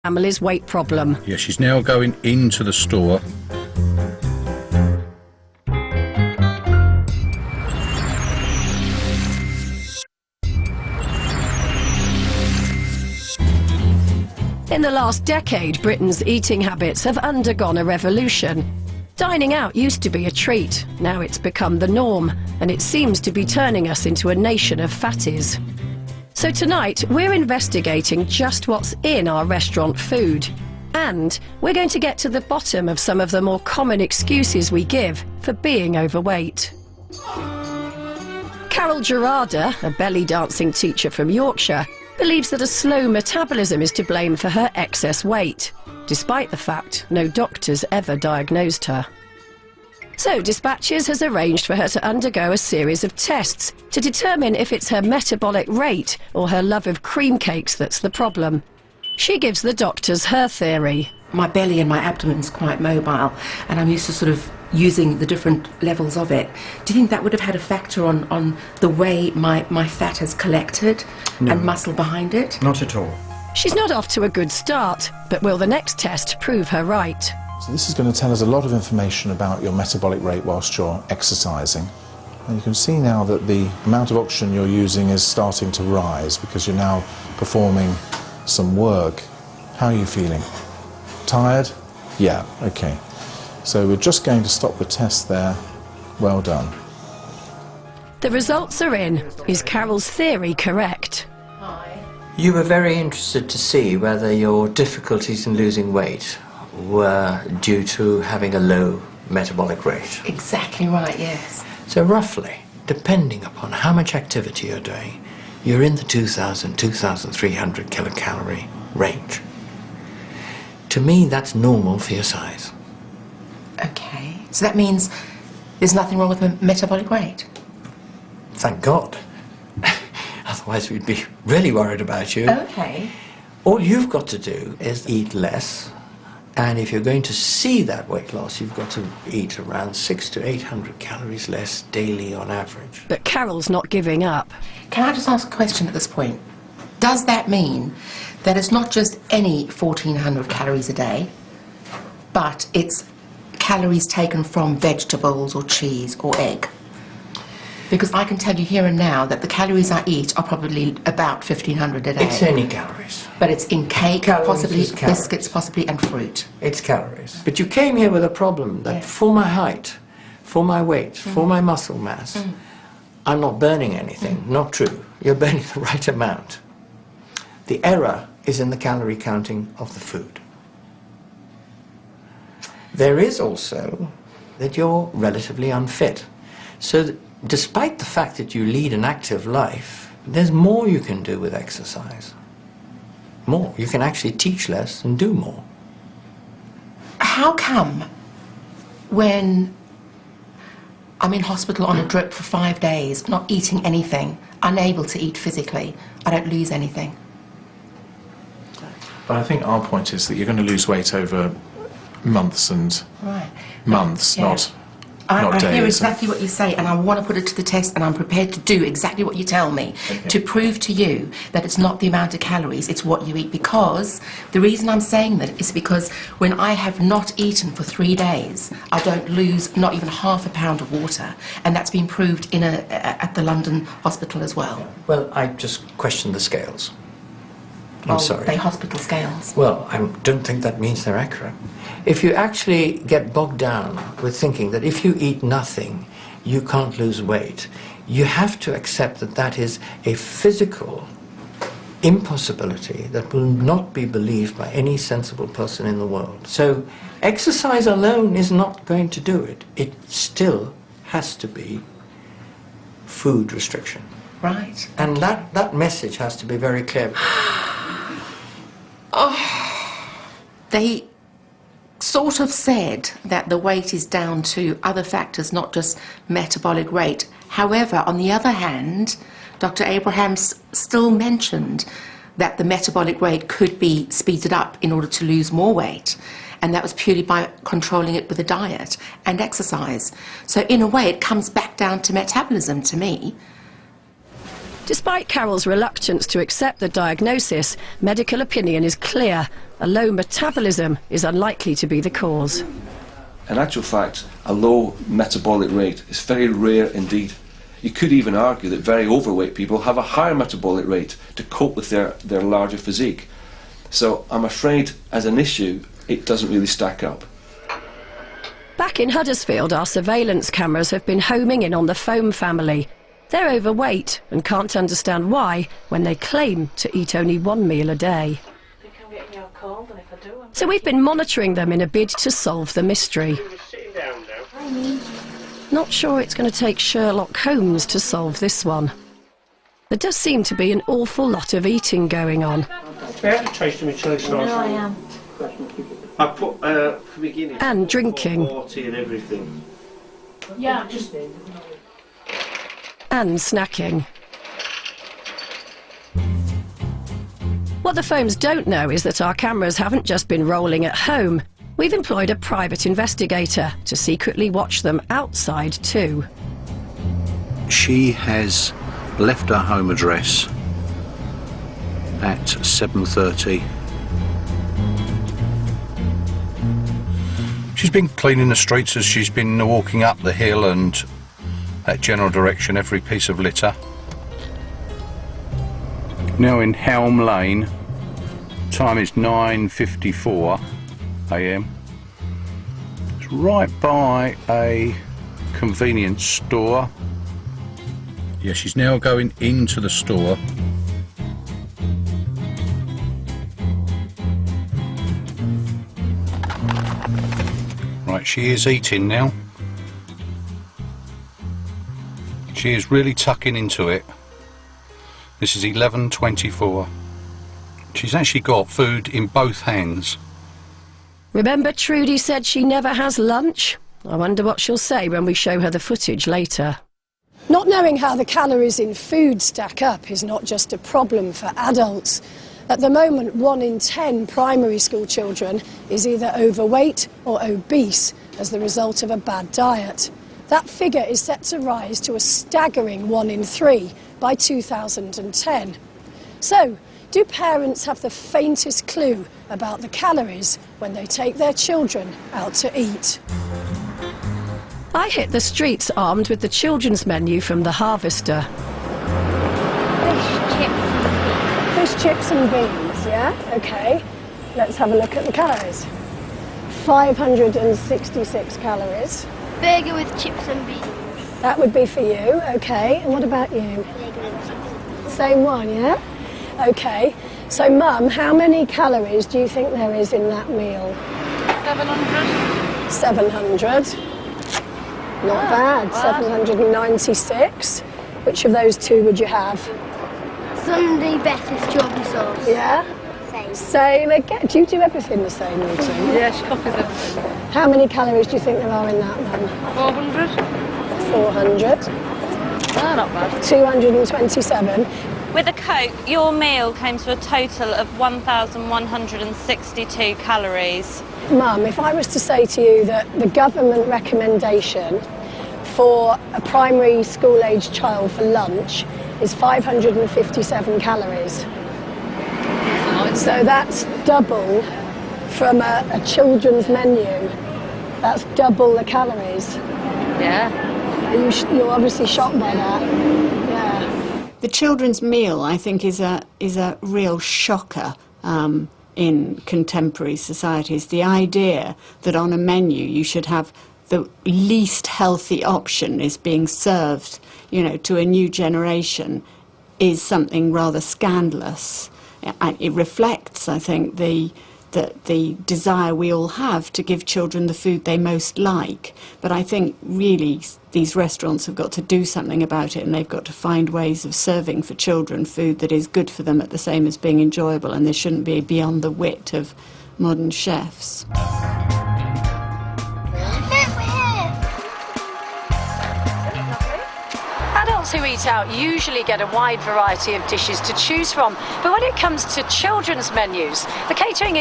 family's weight problem. Yeah, she's now going into the store. In the last decade, Britain's eating habits have undergone a revolution. Dining out used to be a treat. Now it's become the norm, and it seems to be turning us into a nation of fatties. So tonight, we're investigating just what's in our restaurant food. And we're going to get to the bottom of some of the more common excuses we give for being overweight. Carol Gerarda, a belly dancing teacher from Yorkshire, believes that a slow metabolism is to blame for her excess weight, despite the fact no doctors ever diagnosed her. So Dispatches has arranged for her to undergo a series of tests to determine if it's her metabolic rate or her love of cream cakes that's the problem. She gives the doctors her theory. My belly and my abdomen is quite mobile, and I'm used to sort of using the different levels of it. Do you think that would have had a factor on the way my fat has collected and muscle behind it? Not at all. She's not off to a good start, but will the next test prove her right? So this is going to tell us a lot of information about your metabolic rate whilst you're exercising. And you can see now that the amount of oxygen you're using is starting to rise because you're now performing some work. How are you feeling? Tired? Yeah, okay. So we're just going to stop the test there. Well done. The results are in. Is Carol's theory correct? You were very interested to see whether your difficulties in losing weight were due to having a low metabolic rate. Exactly right, yes. So roughly, depending upon how much activity you're doing, you're in the 2,000, 2,300 kilocalorie range. To me, that's normal for your size. Okay, so that means there's nothing wrong with my metabolic rate? Thank God. Otherwise, we'd be really worried about you. Okay. All you've got to do is eat less. And if you're going to see that weight loss, you've got to eat around 600 to 800 calories less daily on average. But Carol's not giving up. Can I just ask a question at this point? Does that mean that it's not just any 1,400 calories a day, but it's calories taken from vegetables or cheese or egg? Because I can tell you here and now that the calories I eat are probably about 1,500 a day. It's any calories. But it's in cake, Calories possibly is calories. biscuits, possibly, and fruit. It's calories. But you came here with a problem that for my height, for my weight, for my muscle mass, I'm not burning anything. Not true. You're burning the right amount. The error is in the calorie counting of the food. There is also that you're relatively unfit. So despite the fact that you lead an active life, there's more you can do with exercise. More. You can actually teach less and do more. How come when I'm in hospital on a drip for 5 days, not eating anything, unable to eat physically, I don't lose anything? But I think our point is that you're going to lose weight over months and months, Yeah. not I days. hear exactly what you say, and I want to put it to the test, and I'm prepared to do exactly what you tell me to prove to you that it's not the amount of calories, it's what you eat. Because the reason I'm saying that is because when I have not eaten for 3 days, I don't lose not even half a pound of water, and that's been proved at the London hospital as well. Well, I just question the scales. I'm sorry. They hospital scales. Well, I don't think that means they're accurate. If you actually get bogged down with thinking that if you eat nothing, you can't lose weight, you have to accept that that is a physical impossibility that will not be believed by any sensible person in the world. So exercise alone is not going to do it. It still has to be food restriction. Right. And that message has to be very clear. They sort of said that the weight is down to other factors, not just metabolic rate. However, on the other hand, Dr. Abrahams still mentioned that the metabolic rate could be speeded up in order to lose more weight, and that was purely by controlling it with a diet and exercise. So in a way, it comes back down to metabolism to me. Despite Carol's reluctance to accept the diagnosis, medical opinion is clear. a low metabolism is unlikely to be the cause. In actual fact, a low metabolic rate is very rare indeed. You could even argue that very overweight people have a higher metabolic rate to cope with their larger physique. So I'm afraid, as an issue, it doesn't really stack up. Back in Huddersfield, our surveillance cameras have been homing in on the Foam family. They're overweight and can't understand why when they claim to eat only one meal a day. So we've been monitoring them in a bid to solve the mystery. Not sure it's going to take Sherlock Holmes to solve this one. There does seem to be an awful lot of eating going on. I put for beginning and drinking. 40 and everything. Yeah, just And snacking. What the Foams don't know is that our cameras haven't just been rolling at home. We've employed a private investigator to secretly watch them outside too. She has left her home address at 7:30. She's been cleaning the streets as she's been walking up the hill and that general direction, every piece of litter. Now in Helm Lane, time is 9:54 a.m. It's right by a convenience store. Yeah, she's now going into the store. Right, she is eating now. She is really tucking into it. This is 11:24. She's actually got food in both hands. Remember Trudy said she never has lunch? I wonder what she'll say when we show her the footage later. Not knowing how the calories in food stack up is not just a problem for adults. At the moment, 1 in 10 primary school children is either overweight or obese as the result of a bad diet. That figure is set to rise to a staggering 1 in 3 by 2010. So, do parents have the faintest clue about the calories when they take their children out to eat? I hit the streets armed with the children's menu from the Harvester. Fish chips and beans, yeah? OK. Let's have a look at the calories. 566 calories. burger with chips and beans. That would be for you, OK. And what about you? Same one, yeah? OK. So, Mum, how many calories do you think there is in that meal? 700. 700. Not bad. 796. Which of those two would you have? Sunday best strawberry sauce. Yeah? Same again. Do you do everything the same routine? Yeah, she copies everything. How many calories do you think there are in that, Mum? 400. 400. Oh, not bad. 227. With a Coke, your meal came to a total of 1,162 calories. Mum, if I was to say to you that the government recommendation for a primary school-aged child for lunch is 557 calories. So that's double from a children's menu. That's double the calories. Yeah. You're obviously shocked by that. Yeah. The children's meal, I think, is a real shocker in contemporary societies. The idea that on a menu you should have the least healthy option is being served, you know, to a new generation is something rather scandalous. It reflects, I think, the desire we all have to give children the food they most like. But I think really these restaurants have got to do something about it, and they've got to find ways of serving for children food that is good for them at the same as being enjoyable, and this shouldn't be beyond the wit of modern chefs. Adults who eat out usually get a wide variety of dishes to choose from, but when it comes to children's menus, the catering